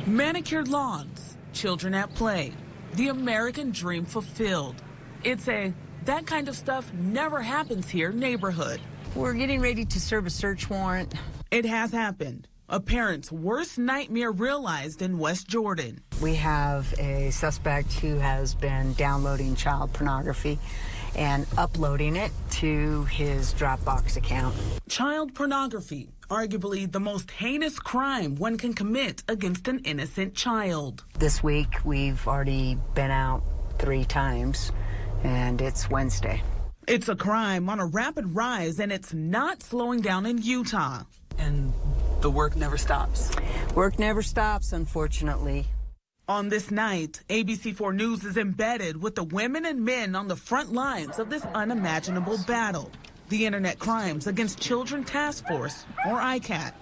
Manicured lawns, children at play, the American dream fulfilled. It's a that kind of stuff never happens here neighborhood. We're getting ready to serve a search warrant. It has happened. A parent's worst nightmare realized in West Jordan. We have a suspect who has been downloading child pornography and uploading it to his Dropbox account. Child pornography, arguably the most heinous crime one can commit against an innocent child. This week, we've already been out 3 times, and it's Wednesday. It's a crime on a rapid rise, and it's not slowing down in Utah. And the work never stops. Work never stops, unfortunately. On this night, ABC4 News is embedded with the women and men on the front lines of this unimaginable battle, the Internet Crimes Against Children Task Force, or ICAC.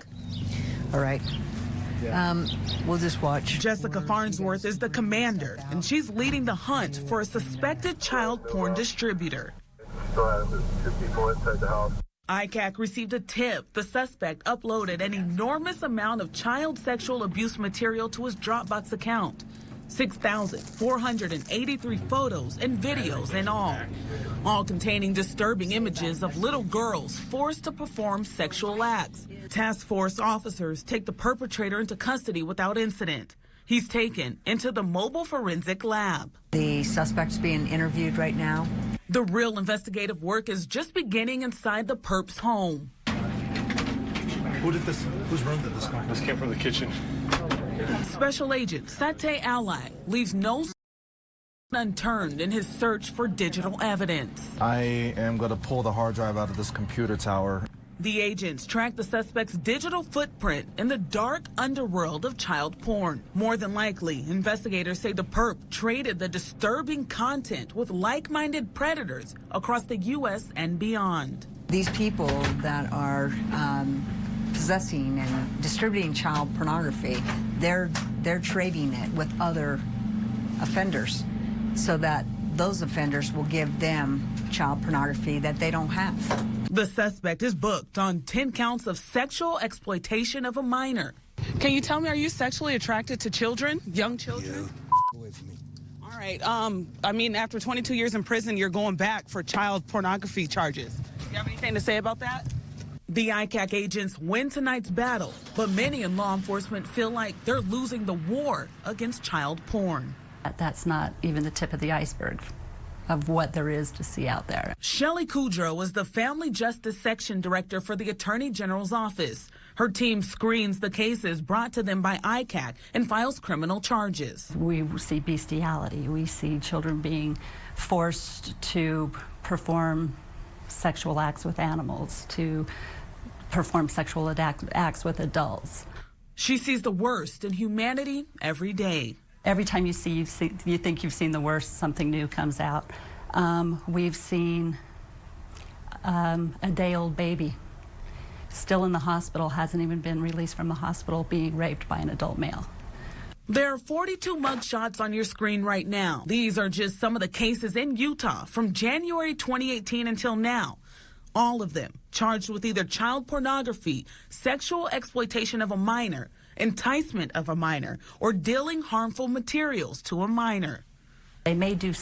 All right. We'll just watch. Jessica Farnsworth is the commander, and she's leading the hunt for a suspected child porn distributor. ICAC received a tip the suspect uploaded an enormous amount of child sexual abuse material to his Dropbox account. 6,483 photos and videos in all containing disturbing images of little girls forced to perform sexual acts. Task force officers take the perpetrator into custody without incident. He's taken into the mobile forensic lab. The suspect's being interviewed right now. The real investigative work is just beginning inside the perp's home. Whose room did this come from? This came from the kitchen. Special Agent Satay Ally leaves no stone unturned in his search for digital evidence. I am going to pull the hard drive out of this computer tower. The agents track the suspect's digital footprint in the dark underworld of child porn. More than likely, investigators say the perp traded the disturbing content with like-minded predators across the U.S. and beyond. These people that are possessing and distributing child pornography, they're trading it with other offenders so that those offenders will give them child pornography that they don't have. The suspect is booked on 10 counts of sexual exploitation of a minor. Can you tell me, are you sexually attracted to children, young children? Yeah, away from me. All right. I mean, after 22 years in prison, you're going back for child pornography charges. Do you have anything to say about that? The ICAC agents win tonight's battle, but many in law enforcement feel like they're losing the war against child porn. That's not even the tip of the iceberg of what there is to see out there. Shelley Kudrow is the Family Justice Section Director for the Attorney General's office. Her team screens the cases brought to them by ICAC and files criminal charges. We see bestiality. We see children being forced to perform sexual acts with animals, to perform sexual acts with adults. She sees the worst in humanity every day. Every time you think you've seen the worst, something new comes out. We've seen a day-old baby still in the hospital, hasn't even been released from the hospital, being raped by an adult male. There are 42 mugshots on your screen right now. These are just some of the cases in Utah from January 2018 until now. All of them charged with either child pornography, sexual exploitation of a minor, enticement of a minor, or dealing harmful materials to a minor. They may do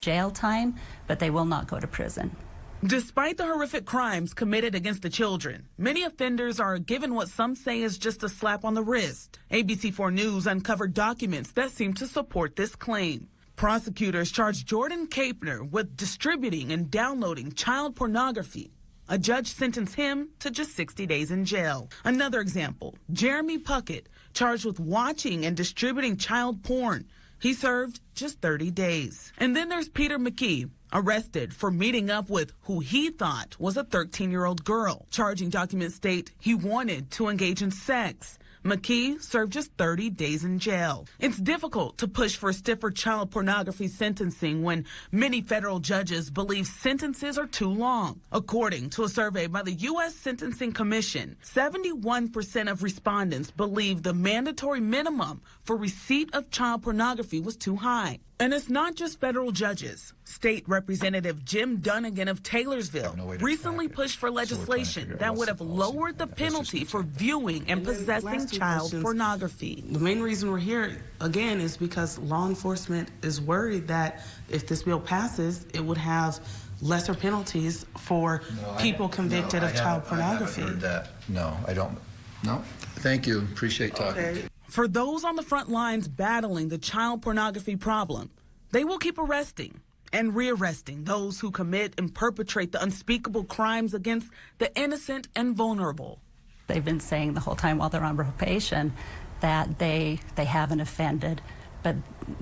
jail time, but they will not go to prison. Despite the horrific crimes committed against the children, many offenders are given what some say is just a slap on the wrist. ABC4 News uncovered documents that seem to support this claim. Prosecutors charged Jordan Kapner with distributing and downloading child pornography. A judge sentenced him to just 60 days in jail. Another example, Jeremy Puckett, charged with watching and distributing child porn. He served just 30 days. And then there's Peter McKee, arrested for meeting up with who he thought was a 13-year-old girl. Charging documents state he wanted to engage in sex. McKee served just 30 days in jail. It's difficult to push for stiffer child pornography sentencing when many federal judges believe sentences are too long. According to a survey by the U.S. Sentencing Commission, 71% of respondents believe the mandatory minimum for receipt of child pornography was too high. And it's not just federal judges. State Representative Jim Dunnigan of Taylorsville recently pushed for legislation that would have lowered the penalty for viewing and possessing child pornography. The main reason we're here, again, is because law enforcement is worried that if this bill passes, it would have lesser penalties for people convicted of child pornography. I haven't heard that. No, I don't. No. Thank you. Appreciate talking. Okay. For those on the front lines battling the child pornography problem, they will keep arresting and rearresting those who commit and perpetrate the unspeakable crimes against the innocent and vulnerable. They've been saying the whole time while they're on probation that they haven't offended, but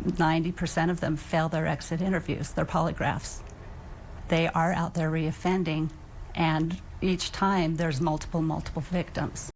90% of them fail their exit interviews, their polygraphs. They are out there reoffending, and each time there's multiple victims.